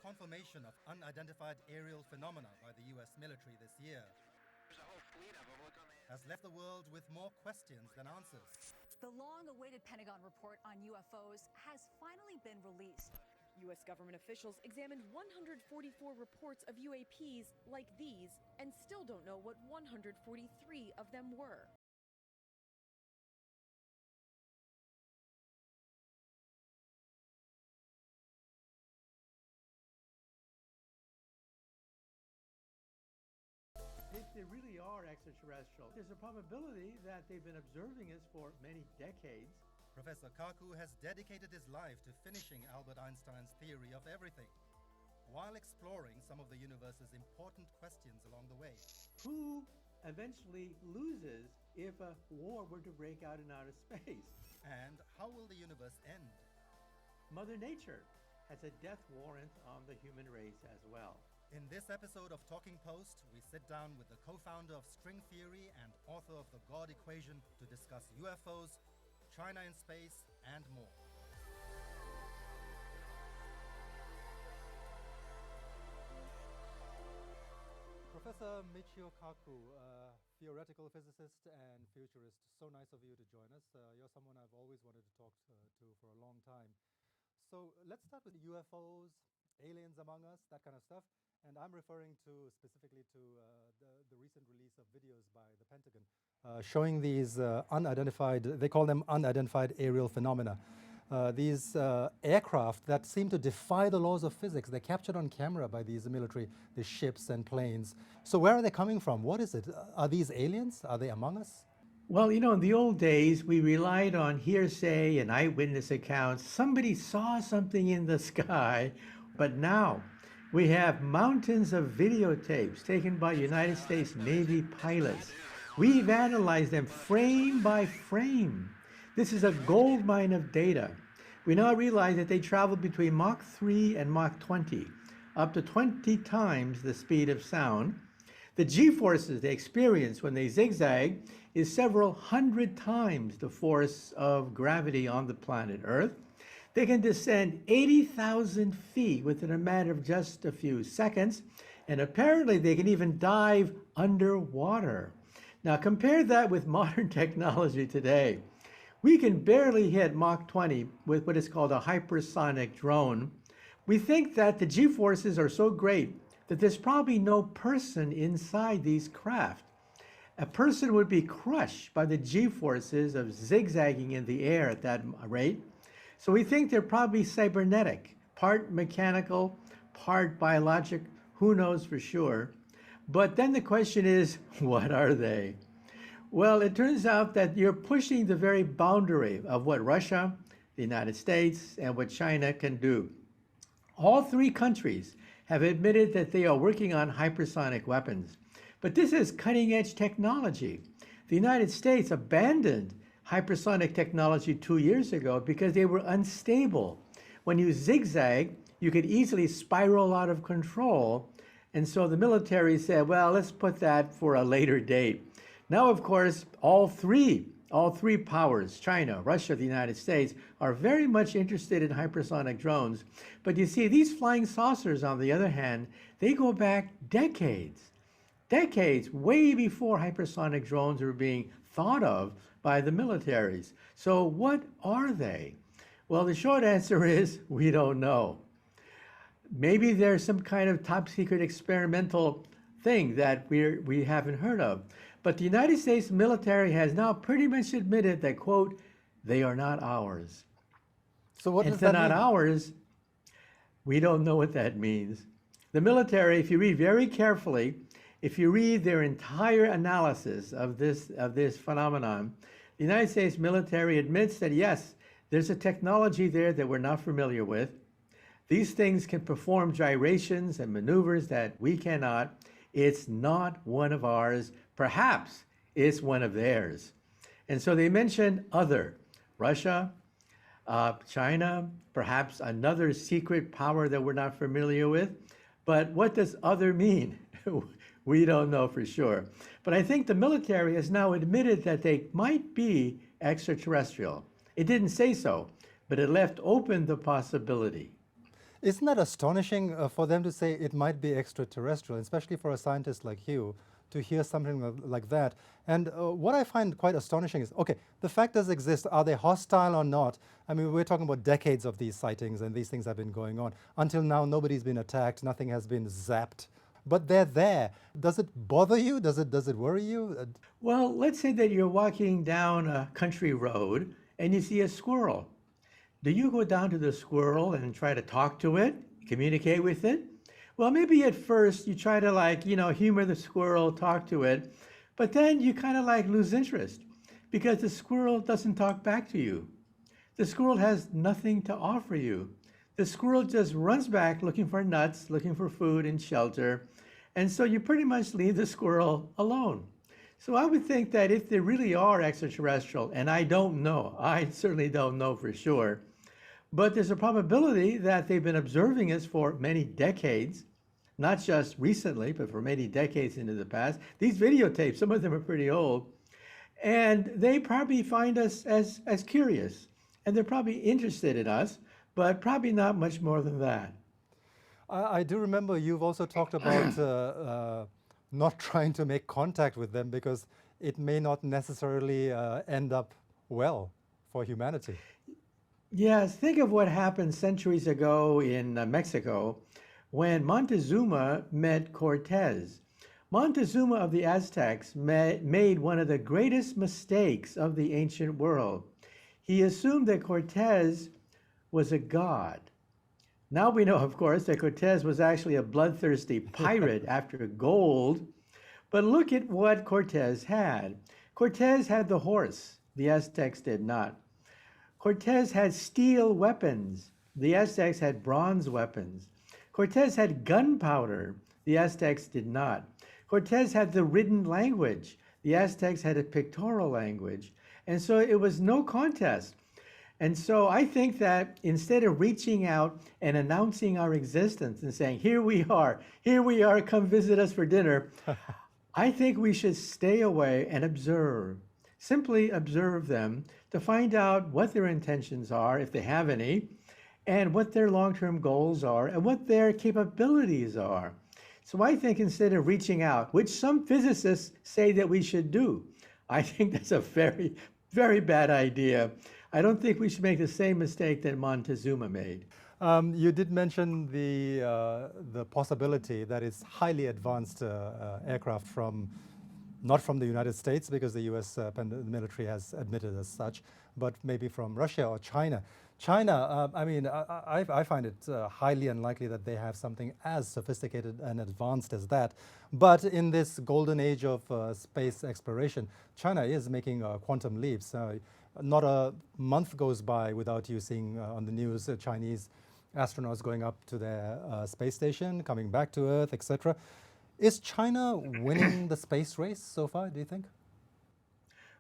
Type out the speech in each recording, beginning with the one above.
confirmation of unidentified aerial phenomena by the US military this year has left the world with more questions than answers. The long-awaited Pentagon report on UFOs has finally been released. U.S. government officials examined 144 reports of UAPs like these and still don't know what 143 of them were. If they really are extraterrestrial, there's a probability that they've been observing us for many decades. Professor Kaku has dedicated his life to finishing Albert Einstein's theory of everything, while exploring some of the universe's important questions along the way. Who eventually loses if a war were to break out in outer space? And how will the universe end? Mother Nature has a death warrant on the human race as well. In this episode of Talking Post, we sit down with the co-founder of string theory and author of the God equation to discuss UFOs, China in space, and more. Professor Michio Kaku, theoretical physicist and futurist, so nice of you to join us. You're someone I've always wanted to talk to for a long time. So let's start with UFOs, aliens among us, that kind of stuff. And I'm referring specifically to the recent release of videos by the Pentagon showing these unidentified, they call them unidentified aerial phenomena. These aircraft that seem to defy the laws of physics. They're captured on camera by these military, these ships and planes. So where are they coming from? What is it? Are these aliens? Are they among us? Well, you know, in the old days, we relied on hearsay and eyewitness accounts. Somebody saw something in the sky, but now we have mountains of videotapes taken by United States Navy pilots. We've analyzed them frame by frame. This is a goldmine of data. We now realize that they travel between Mach 3 and Mach 20, up to 20 times the speed of sound. The g-forces they experience when they zigzag is several hundred times the force of gravity on the planet Earth. They can descend 80,000 feet within a matter of just a few seconds, and apparently they can even dive underwater. Now compare that with modern technology today. We can barely hit Mach 20 with what is called a hypersonic drone. We think that the g-forces are so great that there's probably no person inside these craft. A person would be crushed by the g-forces of zigzagging in the air at that rate. So we think they're probably cybernetic, part mechanical, part biologic, who knows for sure. But then the question is, what are they? Well, it turns out that you're pushing the very boundary of what Russia, the United States, and what China can do. All three countries have admitted that they are working on hypersonic weapons. But this is cutting-edge technology. The United States abandoned hypersonic technology 2 years ago because they were unstable. When you zigzag, you could easily spiral out of control. And so the military said, well, let's put that for a later date. Now, of course, all three powers, China, Russia, the United States, are very much interested in hypersonic drones. But you see, these flying saucers, on the other hand, they go back decades, way before hypersonic drones were being thought of by the militaries. So what are they? Well, the short answer is we don't know. Maybe there's some kind of top secret experimental thing that we haven't heard of. But the United States military has now pretty much admitted that, quote, they are not ours. So what does they're that not mean? ours, we don't know what that means. The military, if you read very carefully, if you read their entire analysis of this phenomenon, the United States military admits that, yes, there's a technology there that we're not familiar with. These things can perform gyrations and maneuvers that we cannot. It's not one of ours. Perhaps it's one of theirs. And so they mention other, Russia, China, perhaps another secret power that we're not familiar with. But what does other mean? We don't know for sure. But I think the military has now admitted that they might be extraterrestrial. It didn't say so, but it left open the possibility. Isn't that astonishing for them to say it might be extraterrestrial, especially for a scientist like you, to hear something like that? And what I find quite astonishing is, okay, the fact does exist. Are they hostile or not? I mean, we're talking about decades of these sightings, and these things have been going on. Until now, nobody's been attacked. Nothing has been zapped. But they're there. Does it bother you? Does it worry you? Well, let's say that you're walking down a country road and you see a squirrel. Do you go down to the squirrel and try to talk to it, communicate with it? Well, maybe at first you try to humor the squirrel, talk to it, but then you kind of lose interest because the squirrel doesn't talk back to you. The squirrel has nothing to offer you. The squirrel just runs back looking for nuts, looking for food and shelter. And so you pretty much leave the squirrel alone. So I would think that if they really are extraterrestrial, and I don't know, I certainly don't know for sure, but there's a probability that they've been observing us for many decades, not just recently, but for many decades into the past. These videotapes, some of them are pretty old, and they probably find us as curious, and they're probably interested in us, but probably not much more than that. I do remember you've also talked about not trying to make contact with them because it may not necessarily end up well for humanity. Yes, think of what happened centuries ago in Mexico when Montezuma met Cortez. Montezuma of the Aztecs made one of the greatest mistakes of the ancient world. He assumed that Cortez was a god. Now we know, of course, that Cortez was actually a bloodthirsty pirate after gold. But look at what Cortez had. Cortez had the horse. The Aztecs did not. Cortez had steel weapons. The Aztecs had bronze weapons. Cortez had gunpowder. The Aztecs did not. Cortez had the written language. The Aztecs had a pictorial language. And so it was no contest. And so I think that instead of reaching out and announcing our existence and saying, here we are, come visit us for dinner, I think we should stay away and observe. Simply observe them to find out what their intentions are, if they have any, and what their long-term goals are, and what their capabilities are. So I think instead of reaching out, which some physicists say that we should do, I think that's a very, very bad idea. I don't think we should make the same mistake that Montezuma made. You did mention the possibility that it's highly advanced aircraft not from the United States, because the U.S. military has admitted as such, but maybe from Russia or China. China, I find it highly unlikely that they have something as sophisticated and advanced as that. But in this golden age of space exploration, China is making quantum leaps. Not a month goes by without you seeing on the news Chinese astronauts going up to their space station, coming back to Earth, etc. Is China winning the space race so far, do you think?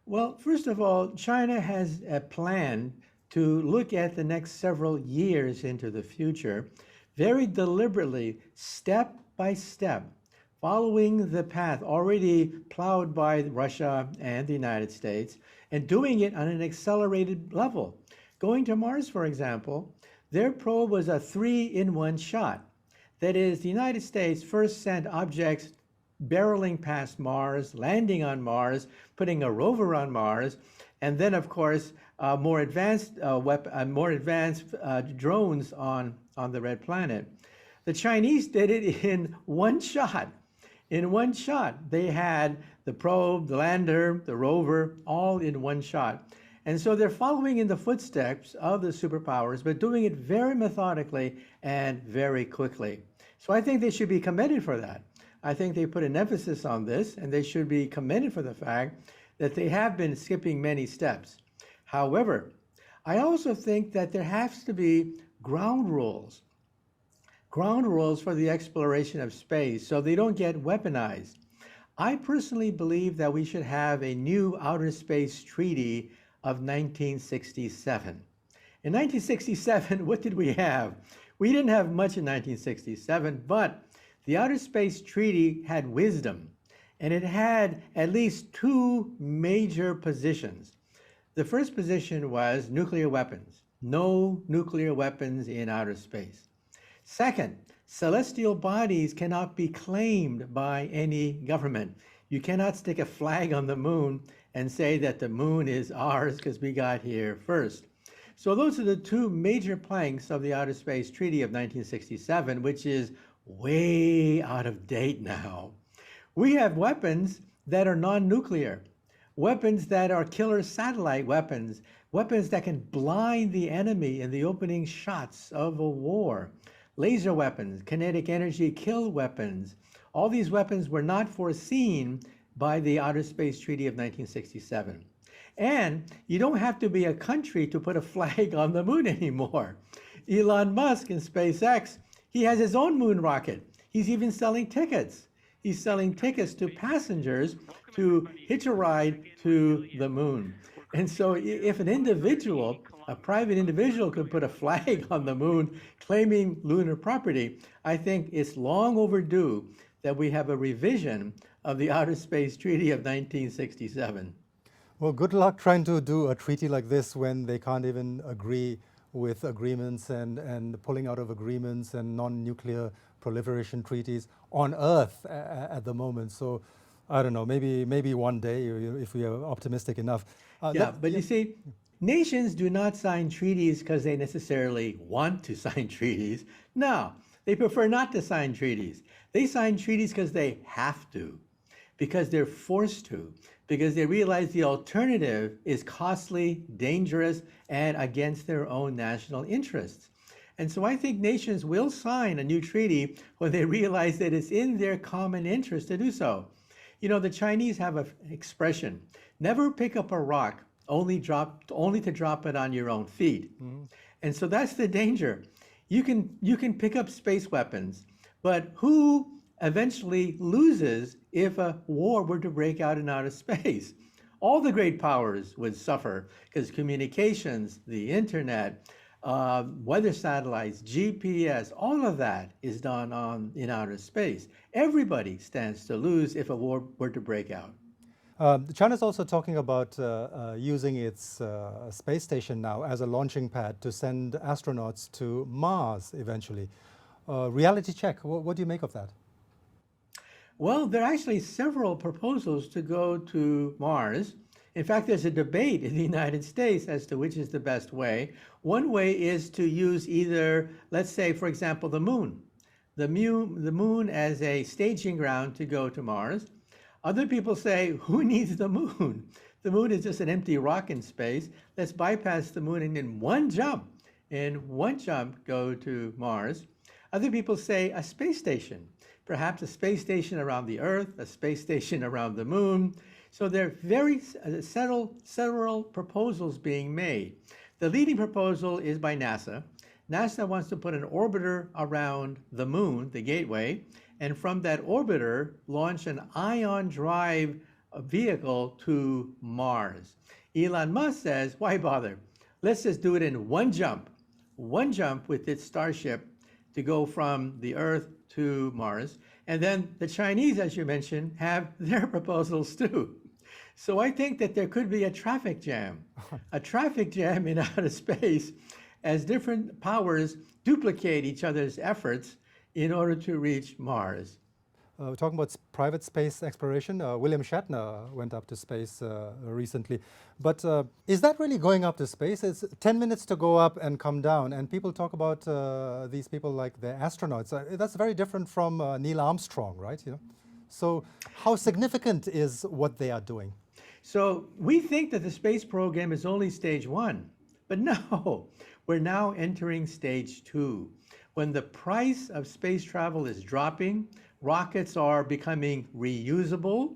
Well, first of all, China has a plan to look at the next several years into the future, very deliberately, step by step, following the path already plowed by Russia and the United States, and doing it on an accelerated level. Going to Mars, for example, their probe was a 3-in-1 shot. That is, the United States first sent objects barreling past Mars, landing on Mars, putting a rover on Mars, and then, of course, more advanced drones on the Red Planet. The Chinese did it in one shot. In one shot, they had the probe, the lander, the rover, all in one shot. And so they're following in the footsteps of the superpowers, but doing it very methodically and very quickly. So I think they should be commended for that. I think they put an emphasis on this, and they should be commended for the fact that they have been skipping many steps. However, I also think that there has to be ground rules for the exploration of space so they don't get weaponized. I personally believe that we should have a new outer space treaty of 1967. In 1967, what did we have? We didn't have much in 1967, but the Outer Space Treaty had wisdom, and it had at least two major positions. The first position was nuclear weapons. No nuclear weapons in outer space. Second, celestial bodies cannot be claimed by any government. You cannot stick a flag on the moon and say that the moon is ours because we got here first. So those are the two major planks of the Outer Space Treaty of 1967, which is way out of date now. We have weapons that are non-nuclear, weapons that are killer satellite weapons, weapons that can blind the enemy in the opening shots of a war, laser weapons, kinetic energy kill weapons. All these weapons were not foreseen by the Outer Space Treaty of 1967. And you don't have to be a country to put a flag on the moon anymore. Elon Musk in SpaceX, he has his own moon rocket. He's even selling tickets. He's selling tickets to passengers to hitch a ride to the moon. And so if an individual, a private individual, could put a flag on the moon claiming lunar property, I think it's long overdue that we have a revision of the Outer Space Treaty of 1967. Well, good luck trying to do a treaty like this when they can't even agree with agreements and pulling out of agreements and non-nuclear proliferation treaties on Earth at the moment. So I don't know, maybe one day if we are optimistic enough. You see, nations do not sign treaties because they necessarily want to sign treaties. No, they prefer not to sign treaties. They sign treaties because they have to, because they're forced to, because they realize the alternative is costly, dangerous, and against their own national interests. And so I think nations will sign a new treaty when they realize that it's in their common interest to do so. You know, the Chinese have an expression, never pick up a rock only to drop it on your own feet. Mm-hmm. And so that's the danger. You can pick up space weapons, but who eventually loses if a war were to break out in outer space? All the great powers would suffer because communications, the internet, weather satellites, GPS, all of that is done in outer space. Everybody stands to lose if a war were to break out. China's also talking about using its space station now as a launching pad to send astronauts to Mars eventually. Reality check, what do you make of that? Well, there are actually several proposals to go to Mars. In fact, there's a debate in the United States as to which is the best way. One way is to use either, let's say, for example, the moon. The moon as a staging ground to go to Mars. Other people say, who needs the moon? The moon is just an empty rock in space. Let's bypass the moon and in one jump go to Mars. Other people say a space station. Perhaps a space station around the Earth, a space station around the moon. So there are very several proposals being made. The leading proposal is by NASA. NASA wants to put an orbiter around the moon, the gateway, and from that orbiter launch an ion drive vehicle to Mars. Elon Musk says, why bother? Let's just do it in one jump with its Starship to go from the Earth to Mars. And then the Chinese, as you mentioned, have their proposals too. So I think that there could be a traffic jam in outer space as different powers duplicate each other's efforts in order to reach Mars. We're talking about private space exploration. William Shatner went up to space recently. But is that really going up to space? It's 10 minutes to go up and come down. And people talk about these people like the astronauts. That's very different from Neil Armstrong, right? You know? So how significant is what they are doing? So we think that the space program is only stage one. But no, we're now entering stage two. When the price of space travel is dropping, rockets are becoming reusable.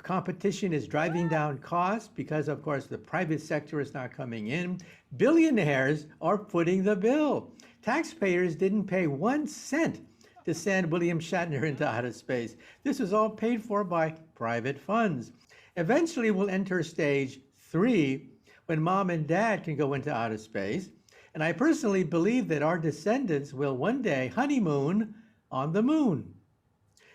Competition is driving down costs because, of course, the private sector is not coming in. Billionaires are footing the bill. Taxpayers didn't pay 1 cent to send William Shatner into outer space. This was all paid for by private funds. Eventually, we'll enter stage 3 when mom and dad can go into outer space. And I personally believe that our descendants will one day honeymoon on the moon.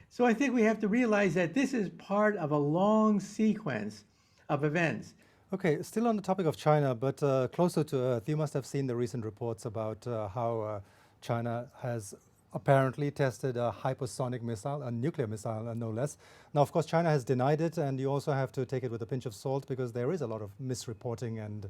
So I think we have to realize that this is part of a long sequence of events. Okay, still on the topic of China, but closer to Earth, you must have seen the recent reports about how China has apparently tested a hypersonic missile, a nuclear missile, no less. Now, of course, China has denied it, and you also have to take it with a pinch of salt because there is a lot of misreporting and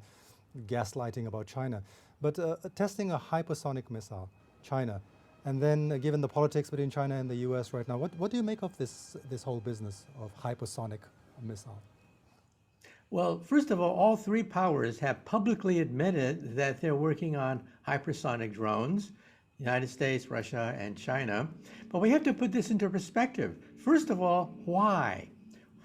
gaslighting about China. But testing a hypersonic missile, China, and then given the politics between China and the US right now, what do you make of this whole business of hypersonic missile? Well, first of all three powers have publicly admitted that they're working on hypersonic drones, United States, Russia, and China. But we have to put this into perspective. First of all, why?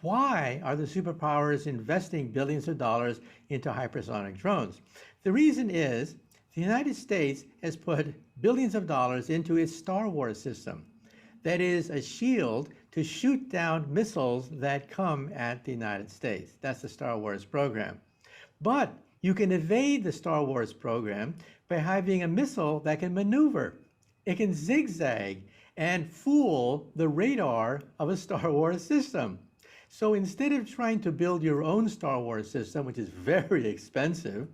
Why are the superpowers investing billions of dollars into hypersonic drones? The reason is the United States has put billions of dollars into its Star Wars system. That is a shield to shoot down missiles that come at the United States. That's the Star Wars program. But you can evade the Star Wars program by having a missile that can maneuver. It can zigzag and fool the radar of a Star Wars system. So instead of trying to build your own Star Wars system, which is very expensive,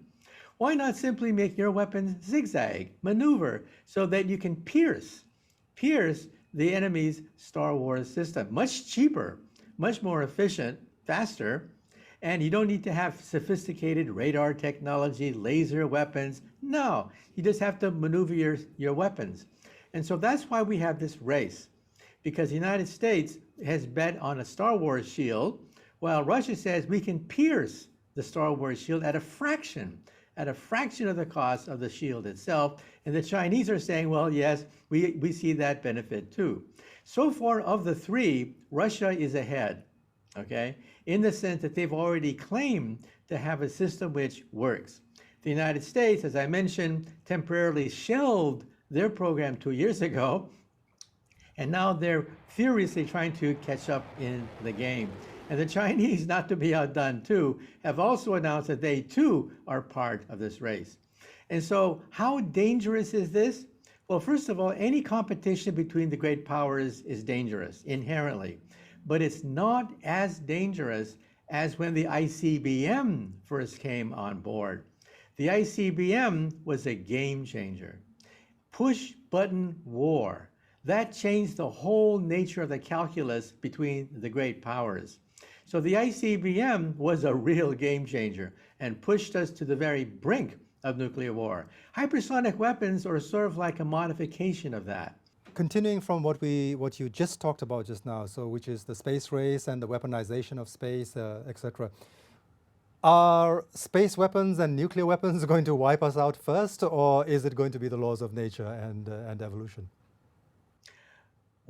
why not simply make your weapons zigzag, maneuver, so that you can pierce the enemy's Star Wars system? Much cheaper, much more efficient, faster, and you don't need to have sophisticated radar technology, laser weapons. No, you just have to maneuver your weapons. And so that's why we have this race, because the United States has bet on a Star Wars shield, while Russia says we can pierce the Star Wars shield at a fraction of the cost of the shield itself. And the Chinese are saying, well, yes, we see that benefit too. So far of the three, Russia is ahead, okay, in the sense that they've already claimed to have a system which works. The United States, as I mentioned, temporarily shelved their program 2 years ago, and now they're furiously trying to catch up in the game. And the Chinese, not to be outdone too, have also announced that they too are part of this race. And so how dangerous is this? Well, first of all, any competition between the great powers is dangerous inherently, but it's not as dangerous as when the ICBM first came on board. The ICBM was a game changer. Push button war. That changed the whole nature of the calculus between the great powers. So the ICBM was a real game changer and pushed us to the very brink of nuclear war. Hypersonic weapons are sort of like a modification of that. Continuing from what you just talked about just now, so which is the space race and the weaponization of space, etc. Are space weapons and nuclear weapons going to wipe us out first, or is it going to be the laws of nature and evolution?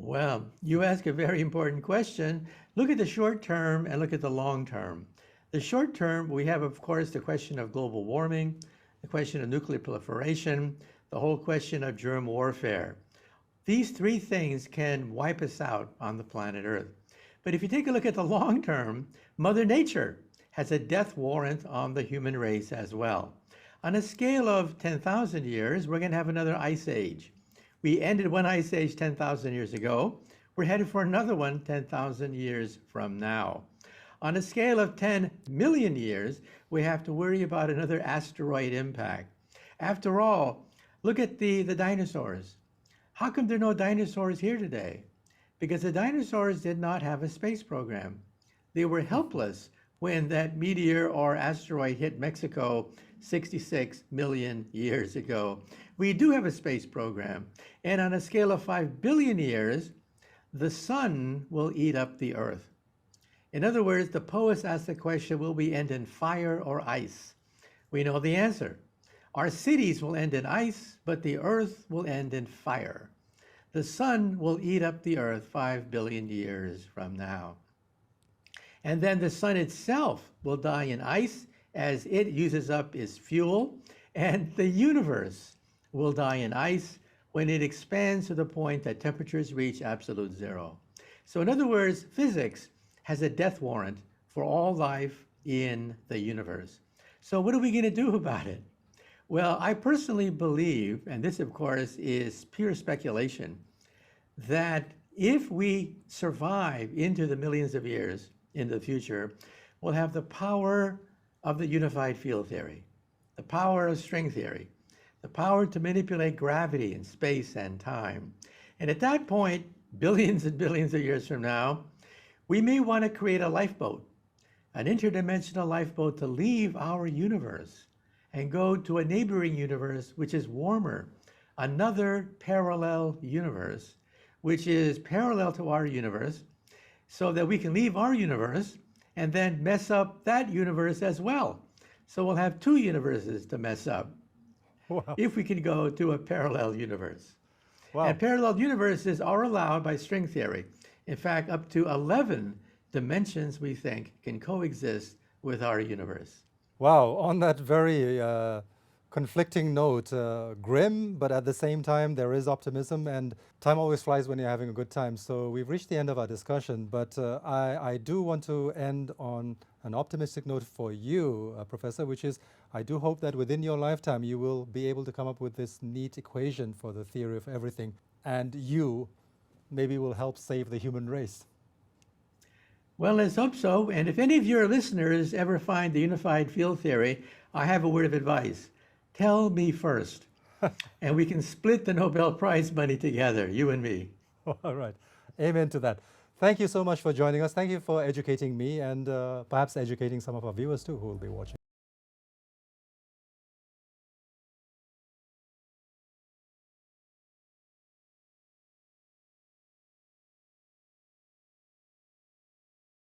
Well, you ask a very important question. Look at the short term and look at the long term. The short term, we have, of course, the question of global warming, the question of nuclear proliferation, the whole question of germ warfare. These three things can wipe us out on the planet Earth. But if you take a look at the long term, Mother Nature has a death warrant on the human race as well. On a scale of 10,000 years, we're going to have another ice age. We ended one ice age 10,000 years ago. We're headed for another one 10,000 years from now. On a scale of 10 million years, we have to worry about another asteroid impact. After all, look at the dinosaurs. How come there are no dinosaurs here today? Because the dinosaurs did not have a space program. They were helpless when that meteor or asteroid hit Mexico 66 million years ago. We do have a space program, and on a scale of 5 billion years, the sun will eat up the Earth. In other words, the poets ask the question, will we end in fire or ice? We know the answer. Our cities will end in ice, but the Earth will end in fire. The sun will eat up the Earth 5 billion years from now. And then the sun itself will die in ice as it uses up its fuel, and the universe will die in ice when it expands to the point that temperatures reach absolute zero. So in other words, physics has a death warrant for all life in the universe. So what are we going to do about it? Well, I personally believe, and this of course is pure speculation, that if we survive into the millions of years in the future, we'll have the power of the unified field theory, the power of string theory, the the power to manipulate gravity and space and time. And at that point, billions and billions of years from now, we may want to create a lifeboat, an interdimensional lifeboat to leave our universe and go to a neighboring universe which is warmer, another parallel universe, which is parallel to our universe, so that we can leave our universe and then mess up that universe as well. So we'll have two universes to mess up. Wow. If we can go to a parallel universe. Wow. And parallel universes are allowed by string theory. In fact, up to 11 dimensions, we think, can coexist with our universe. Wow, on that very conflicting note, grim, but at the same time there is optimism, and time always flies when you're having a good time. So we've reached the end of our discussion, but I do want to end on an optimistic note for you, Professor, which is I do hope that within your lifetime you will be able to come up with this neat equation for the theory of everything, and you maybe will help save the human race. Well, let's hope so. And if any of your listeners ever find the unified field theory, I have a word of advice. Tell me first, and we can split the Nobel Prize money together, you and me. All right. Amen to that. Thank you so much for joining us. Thank you for educating me and perhaps educating some of our viewers too who will be watching.